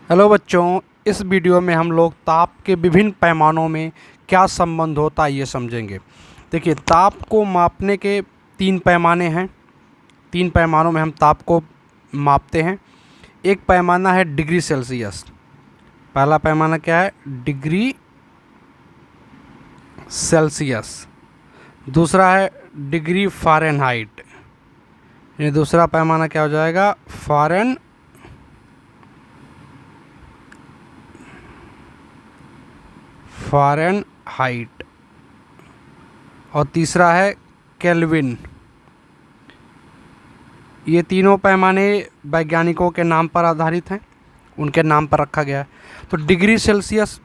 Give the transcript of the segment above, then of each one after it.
Hello बच्चों, इस video में हम लोग ताप के विभिन्न पैमानों में क्या संबंध होता है ये समझेंगे। देखिए, ताप को मापने के तीन पैमाने हैं। तीन पैमानों में हम ताप को मापते हैं। एक पैमाना है डिग्री सेल्सियस। पहला पैमाना क्या है? Degree Celsius. दूसरा है डिग्री फ़ारेनहाइट। ये दूसरा पैमाना क्या हो जाएगा? फ़ारेनहाइट। और तीसरा है केल्विन। ये तीनों पैमाने वैज्ञानिकों के नाम पर आधारित हैं, उनके नाम पर रखा गया है। तो डिग्री सेल्सियस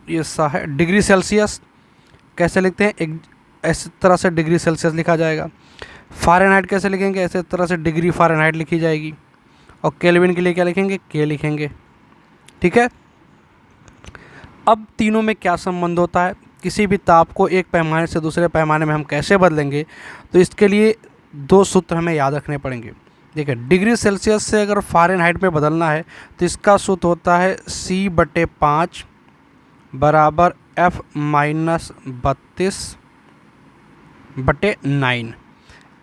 ये सा है। डिग्री सेल्सियस कैसे लिखते हैं? एक ऐसे तरह से डिग्री सेल्सियस लिखा जाएगा। फ़ारेनहाइट कैसे लिखेंगे? ऐसे तरह से डिग्री फ़ारेनहाइट लिखी जाएगी। और केल्विन के लिए क्या लिखेंगे? के लिखेंगे। ठीक है। अब तीनों में क्या संबंध होता है? किसी भी ताप को एक पैमाने से दूसरे पैमाने में हम कैसे बदलेंगे? तो इसके लिए दो सूत्र हमें याद रखने पड़ेंगे। देखिए, डिग्री सेल्सियस से अगर फ़ारेनहाइट में बदलना है तो इसका सूत्र होता है C/5 बराबर F-32/9।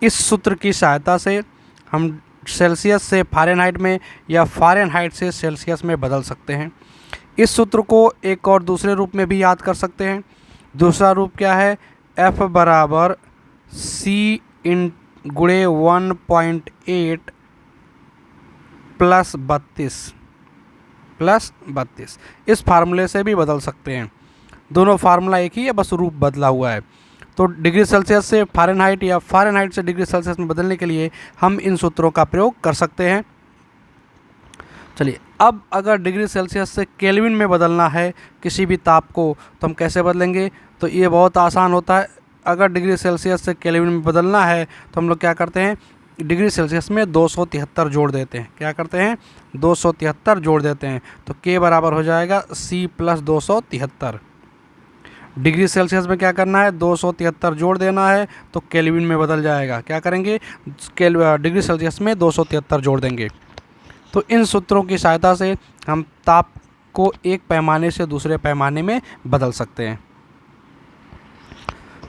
इस सूत्र की सहायता से हम सेल्सियस से फ़ारेनहाइट में या फ़ारेनहाइट से सेल्सियस में बदल सकते हैं। इस सूत्र को एक और दूसरे रूप में भी याद कर सकते हैं। दूसरा रूप क्या है? F बराबर C गुणे 1.8 + 32 इस फार्मूले से भी बदल सकते हैं। दोनों फार्मूला एक ही है, बस रूप बदला हुआ है। तो डिग्री सेल्सियस से फ़ारेनहाइट या फ़ारेनहाइट से डिग्री सेल्सियस में बदलने के लिए हम इन सूत्रों का प्रयोग कर सकते हैं। चलिए, अब अगर डिग्री सेल्सियस से केल्विन में बदलना है किसी भी ताप को तो हम कैसे बदलेंगे? तो ये बहुत आसान होता है। अगर डिग्री सेल्सियस से केल्विन में बदलना है तो हम लोग क्या करते हैं? डिग्री सेल्सियस में 273 जोड़ देते हैं। क्या करते हैं? 273 जोड़ देते हैं। तो के बराबर हो जाएगा C + 273। डिग्री सेल्सियस में क्या करना है? 273 जोड़ देना है तो केल्विन में बदल जाएगा। क्या करेंगे? डिग्री सेल्सियस में 273 जोड़ देंगे। तो इन सूत्रों की सहायता से हम ताप को एक पैमाने से दूसरे पैमाने में बदल सकते हैं।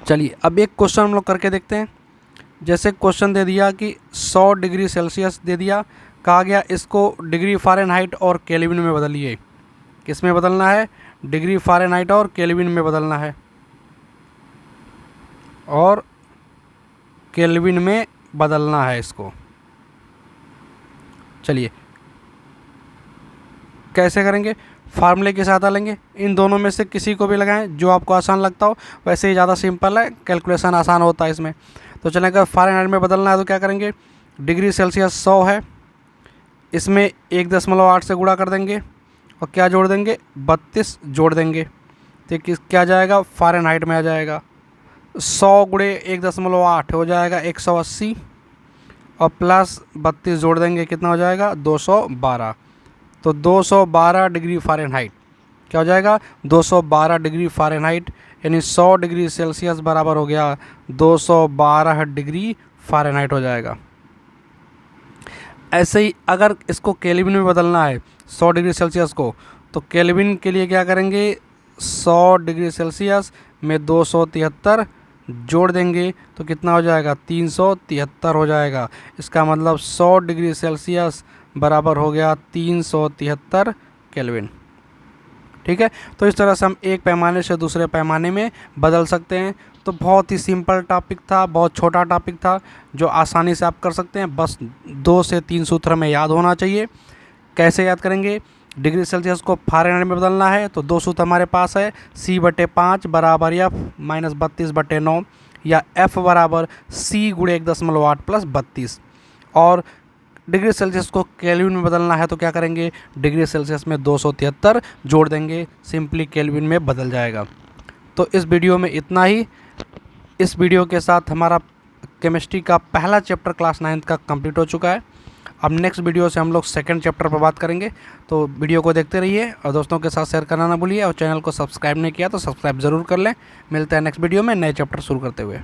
चलिए, अब एक क्वेश्चन हम लोग करके देखते हैं। जैसे क्वेश्चन दे दिया कि 100 डिग्री सेल्सियस दे दिया, कहा गया इसको डिग्री फ़ारेनहाइट और केल्विन में बदलिए। किस में बदलना है? डिग्री फ़ारेनहाइट और केल्विन में बदलना है। और केल्विन में बदलना है इसको। चलिए, कैसे करेंगे? फार्मूले की सहायता लेंगे। इन दोनों में से किसी को भी लगाएं जो आपको आसान लगता हो। वैसे ही ज़्यादा सिंपल है, कैलकुलेशन आसान होता है इसमें। तो चलें, अगर फ़ारेनहाइट में बदलना है तो क्या करेंगे? डिग्री सेल्सियस 100 है, इसमें 1.8 से गुणा कर देंगे और क्या जोड़ देंगे? 32 जोड़ देंगे। तो क्या जाएगा? फ़ारेनहाइट में आ जाएगा। 100 गुणे 1.8 हो जाएगा 180 और प्लस 32 जोड़ देंगे, कितना हो जाएगा? 212। तो 212 डिग्री फ़ारेनहाइट क्या हो जाएगा? 212 डिग्री फ़ारेनहाइट, यानी 100 डिग्री सेल्सियस बराबर हो गया 212 डिग्री फ़ारेनहाइट हो जाएगा। ऐसे ही अगर इसको केल्विन में बदलना है 100 डिग्री सेल्सियस को, तो केल्विन के लिए क्या करेंगे? 100 डिग्री सेल्सियस में 273 जोड़ देंगे तो कितना हो जाएगा? 373 हो जाएगा। इसका मतलब 100 डिग्री सेल्सियस बराबर हो गया 373 केल्विन। ठीक है। तो इस तरह से हम एक पैमाने से दूसरे पैमाने में बदल सकते हैं। तो बहुत ही सिंपल टॉपिक था, बहुत छोटा टॉपिक था जो आसानी से आप कर सकते हैं। बस 2 से 3 सूत्र में याद होना चाहिए। कैसे याद करेंगे? डिग्री सेल्सियस को फ़ारेनहाइट में बदलना है तो दो सूत्र हमारे पास है। C/5 बराबर F-32/9 या F बराबर C गुणे 1.8 + 32। और डिग्री सेल्सियस को केल्विन में बदलना है तो क्या करेंगे? डिग्री सेल्सियस में 273 जोड़ देंगे, सिंपली केल्विन में बदल जाएगा। तो इस वीडियो में इतना ही। इस वीडियो के साथ हमारा केमिस्ट्री का पहला चैप्टर क्लास 9th का कंप्लीट हो चुका है। अब नेक्स्ट वीडियो से हम लोग सेकंड चैप्टर पर बात करेंगे। तो वीडियो को देखते रहिए और दोस्तों के साथ शेयर करना ना भूलिए। और चैनल को सब्सक्राइब नहीं किया तो सब्सक्राइब ज़रूर कर लें। मिलते हैं नेक्स्ट वीडियो में नए चैप्टर शुरू करते हुए।